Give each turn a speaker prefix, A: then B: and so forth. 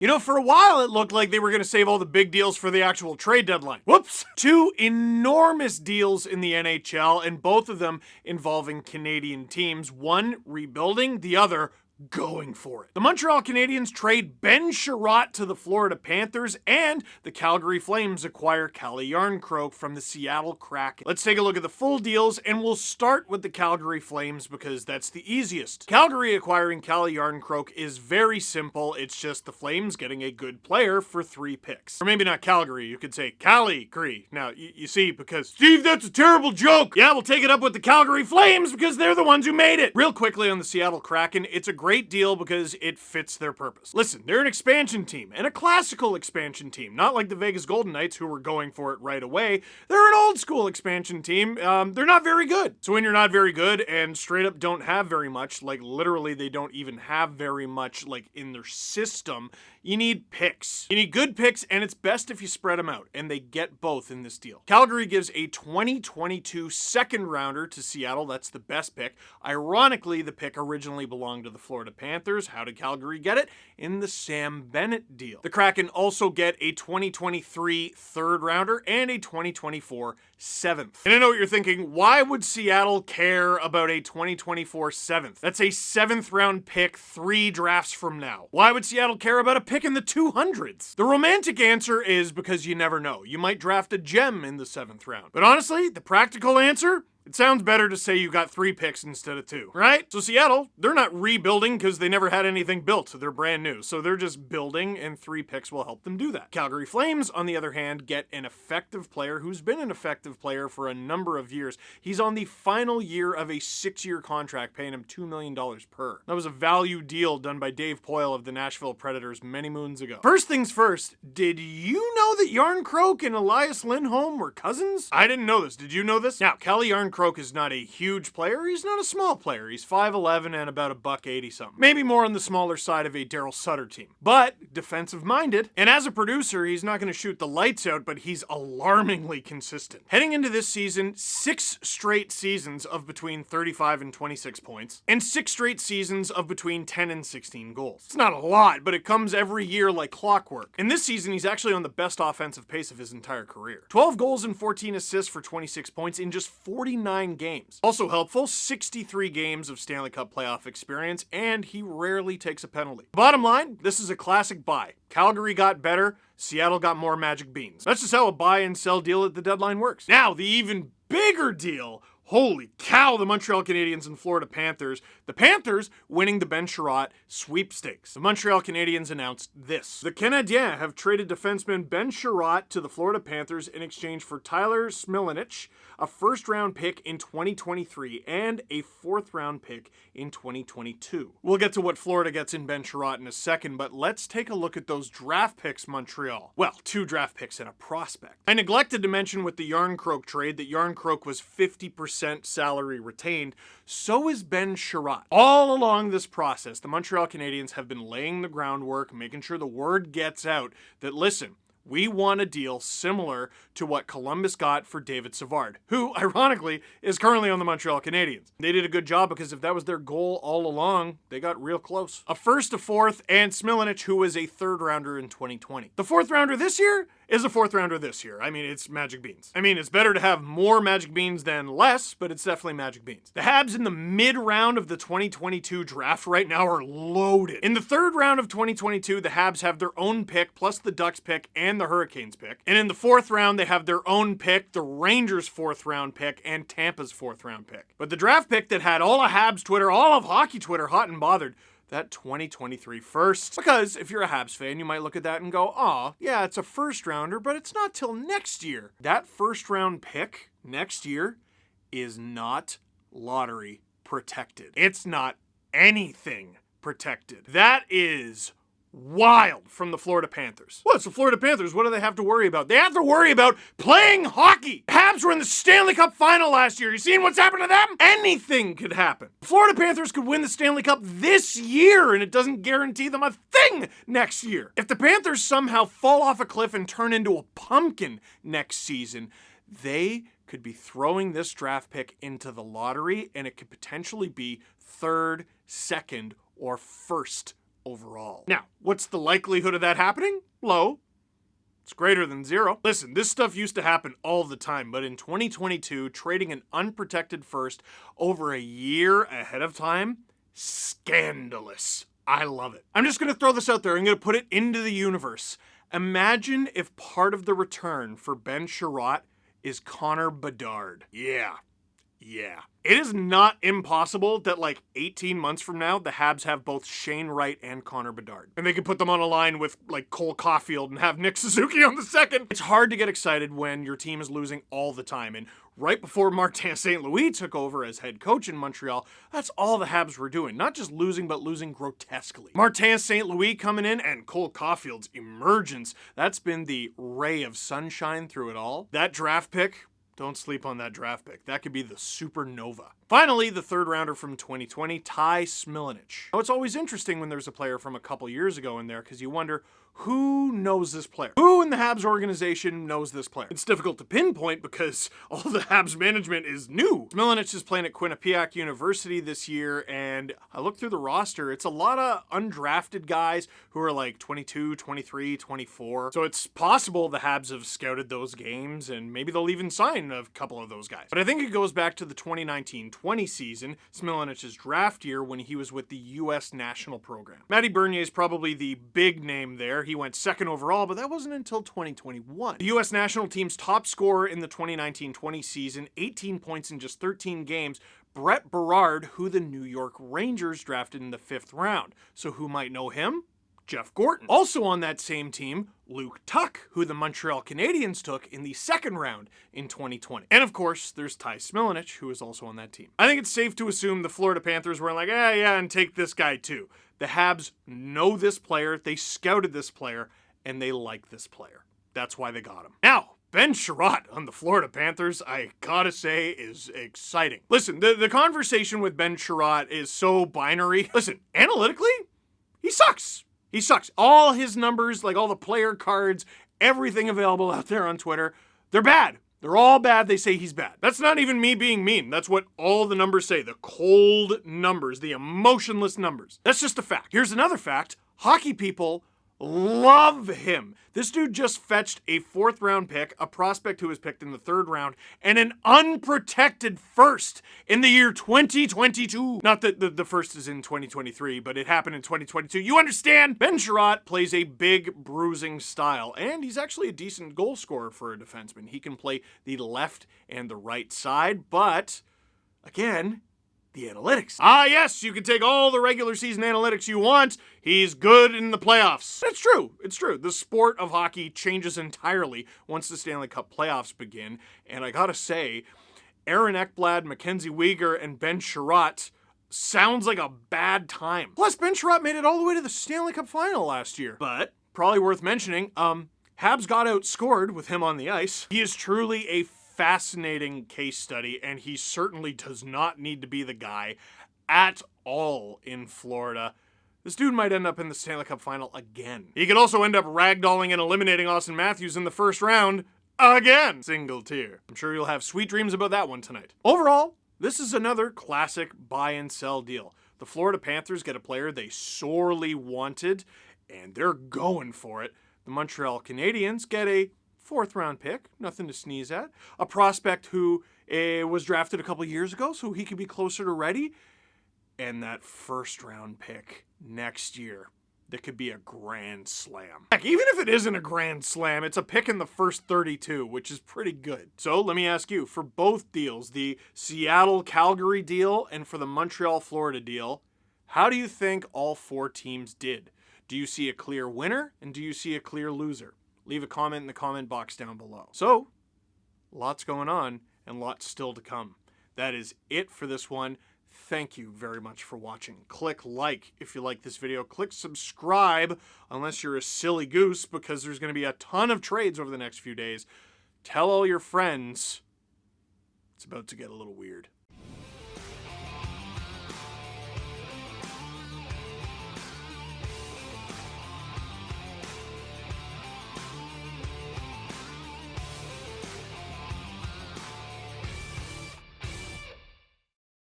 A: You know, for a while it looked like they were going to save all the big deals for the actual trade deadline. Whoops! Two enormous deals in the NHL, and both of them involving Canadian teams. One rebuilding, the other going for it. The Montreal Canadiens trade Ben Chiarot to the Florida Panthers, and the Calgary Flames acquire Calle Jarnkrok from the Seattle Kraken. Let's take a look at the full deals, and we'll start with the Calgary Flames because that's the easiest. Calgary acquiring Calle Jarnkrok is very simple. It's just the Flames getting a good player for 3 picks. Or maybe not Calgary, you could say Calgary. Now, you see, because, Steve, that's a terrible joke! Yeah, we'll take it up with the Calgary Flames because they're the ones who made it! Real quickly on the Seattle Kraken, it's a great deal because it fits their purpose. Listen, they're an expansion team, and a classical expansion team, not like the Vegas Golden Knights who were going for it right away. They're an old school expansion team. They're not very good. So when you're not very good and straight up don't have very much, like literally they don't even have very much like in their system, you need picks. You need good picks, and it's best if you spread them out, and they get both in this deal. Calgary gives a 2022 second rounder to Seattle. That's the best pick. Ironically, the pick originally belonged to the Florida Panthers. How did Calgary get it? In the Sam Bennett deal. The Kraken also get a 2023 third rounder and a 2024 seventh. And I know what you're thinking, why would Seattle care about a 2024 seventh? That's a 7th round pick 3 drafts from now. Why would Seattle care about a pick in the 200s? The romantic answer is because you never know. You might draft a gem in the 7th round. But honestly, the practical answer? It sounds better to say you got 3 picks instead of 2, right? So Seattle, they're not rebuilding because they never had anything built, so they're brand new. So they're just building, and 3 picks will help them do that. Calgary Flames, on the other hand, get an effective player who's been an effective player for a number of years. He's on the final year of a 6-year contract, paying him $2 million per. That was a value deal done by Dave Poyle of the Nashville Predators many moons ago. First things first, did you know that Jarnkrok and Elias Lindholm were cousins? I didn't know this. Did you know this? Now, Calle Jarnkrok is not a huge player. He's not a small player. He's 5'11" and about $180 something. Maybe more on the smaller side of a Daryl Sutter team, but defensive minded. And as a producer, he's not going to shoot the lights out, but he's alarmingly consistent. Heading into this season, 6 straight seasons of between 35 and 26 points, and 6 straight seasons of between 10 and 16 goals. It's not a lot, but it comes every year like clockwork. And this season, he's actually on the best offensive pace of his entire career. 12 goals and 14 assists for 26 points in just 49 games. Also helpful, 63 games of Stanley Cup playoff experience, and he rarely takes a penalty. Bottom line, this is a classic buy. Calgary got better, Seattle got more magic beans. That's just how a buy and sell deal at the deadline works. Now, the even bigger deal. Holy cow, the Montreal Canadiens and Florida Panthers. The Panthers winning the Ben Chiarot sweepstakes. The Montreal Canadiens announced this. The Canadiens have traded defenseman Ben Chiarot to the Florida Panthers in exchange for Tyler Smilanic, a first-round pick in 2023, and a 4th-round pick in 2022. We'll get to what Florida gets in Ben Chiarot in a second, but let's take a look at those draft picks, Montreal. Well, 2 draft picks and a prospect. I neglected to mention with the Jarnkrok trade that Jarnkrok was 50% salary retained. So is Ben Chiarot. All along this process, the Montreal Canadiens have been laying the groundwork, making sure the word gets out that, listen, we want a deal similar to what Columbus got for David Savard, who, ironically, is currently on the Montreal Canadiens. They did a good job because if that was their goal all along, they got real close. A 1st, a 4th, and Smilanic, who was a 3rd rounder in 2020. The 4th rounder this year is a 4th rounder this year. I mean, it's magic beans. I mean, it's better to have more magic beans than less, but it's definitely magic beans. The Habs in the mid-round of the 2022 draft right now are loaded. In the 3rd round of 2022, the Habs have their own pick, plus the Ducks pick and the Hurricanes pick. And in the 4th round, they have their own pick, the Rangers' 4th round pick, and Tampa's 4th round pick. But the draft pick that had all of Habs Twitter, all of hockey Twitter hot and bothered, that 2023 first. Because if you're a Habs fan, you might look at that and go, aw, yeah, it's a 1st rounder, but it's not till next year. That 1st round pick next year is not lottery protected. It's not anything protected. That is wild from the Florida Panthers. What's the Florida Panthers? What do they have to worry about? They have to worry about playing hockey. Habs were in the Stanley Cup final last year. You seen what's happened to them? Anything could happen. Florida Panthers could win the Stanley Cup this year, and it doesn't guarantee them a thing next year. If the Panthers somehow fall off a cliff and turn into a pumpkin next season, they could be throwing this draft pick into the lottery, and it could potentially be 3rd, 2nd, or 1st overall. Now, what's the likelihood of that happening? Low. It's greater than zero. Listen, this stuff used to happen all the time, but in 2022, trading an unprotected first over a year ahead of time, scandalous. I love it. I'm just going to throw this out there. I'm going to put it into the universe. Imagine if part of the return for Ben Chiarot is Connor Bedard. Yeah. It is not impossible that like 18 months from now, the Habs have both Shane Wright and Connor Bedard. And they can put them on a line with like Cole Caulfield and have Nick Suzuki on the second. It's hard to get excited when your team is losing all the time. And right before Martin St. Louis took over as head coach in Montreal, that's all the Habs were doing. Not just losing, but losing grotesquely. Martin St. Louis coming in and Cole Caulfield's emergence, that's been the ray of sunshine through it all. That draft pick, don't sleep on that draft pick. That could be the supernova. Finally, the third rounder from 2020, Ty Smilanic. Now, it's always interesting when there's a player from a couple years ago in there because you wonder, who knows this player? Who in the Habs organization knows this player? It's difficult to pinpoint because all the Habs management is new. Smilanic is playing at Quinnipiac University this year, and I looked through the roster. It's a lot of undrafted guys who are like 22, 23, 24. So it's possible the Habs have scouted those games, and maybe they'll even sign a couple of those guys. But I think it goes back to the 2019-20 season, Smilanic's draft year when he was with the U.S. national program. Matty Bernier is probably the big name there. He went second overall, but that wasn't until 2021. The U.S. national team's top scorer in the 2019-20 season, 18 points in just 13 games, Brett Berard, who the New York Rangers drafted in the 5th round. So who might know him? Jeff Gorton. Also on that same team, Luke Tuck, who the Montreal Canadiens took in the 2nd round in 2020. And of course, there's Ty Smilanic, who is also on that team. I think it's safe to assume the Florida Panthers were like, yeah, and take this guy too. The Habs know this player, they scouted this player, and they like this player. That's why they got him. Now, Ben Chiarot on the Florida Panthers, I gotta say, is exciting. Listen, the conversation with Ben Chiarot is so binary. Listen, analytically, he sucks. He sucks. All his numbers, like all the player cards, everything available out there on Twitter, they're bad. They're all bad. They say he's bad. That's not even me being mean. That's what all the numbers say. The cold numbers, the emotionless numbers. That's just a fact. Here's another fact. Hockey people love him. This dude just fetched a 4th round pick, a prospect who was picked in the 3rd round, and an unprotected first in the year 2022. Not that the first is in 2023, but it happened in 2022. You understand? Ben Chiarot plays a big bruising style, and he's actually a decent goal scorer for a defenseman. He can play the left and the right side, but again, the analytics. Ah, yes, you can take all the regular season analytics you want. He's good in the playoffs. It's true. It's true. The sport of hockey changes entirely once the Stanley Cup playoffs begin. And I gotta say, Aaron Ekblad, Mackenzie Weegar, and Ben Chiarot sounds like a bad time. Plus, Ben Chiarot made it all the way to the Stanley Cup final last year. But, probably worth mentioning, Habs got outscored with him on the ice. He is truly a fascinating case study, and he certainly does not need to be the guy at all in Florida. This dude might end up in the Stanley Cup final again. He could also end up ragdolling and eliminating Austin Matthews in the 1st round again. Single tier. I'm sure you'll have sweet dreams about that one tonight. Overall, this is another classic buy and sell deal. The Florida Panthers get a player they sorely wanted, and they're going for it. The Montreal Canadiens get a 4th round pick, nothing to sneeze at. A prospect who was drafted a couple years ago, so he could be closer to ready. And that 1st round pick next year that could be a grand slam. Heck, even if it isn't a grand slam, it's a pick in the first 32, which is pretty good. So let me ask you, for both deals, the Seattle Calgary deal and for the Montreal Florida deal, how do you think all 4 teams did? Do you see a clear winner and do you see a clear loser? Leave a comment in the comment box down below. So, lots going on and lots still to come. That is it for this one. Thank you very much for watching. Click like if you like this video. Click subscribe unless you're a silly goose, because there's going to be a ton of trades over the next few days. Tell all your friends. It's about to get a little weird.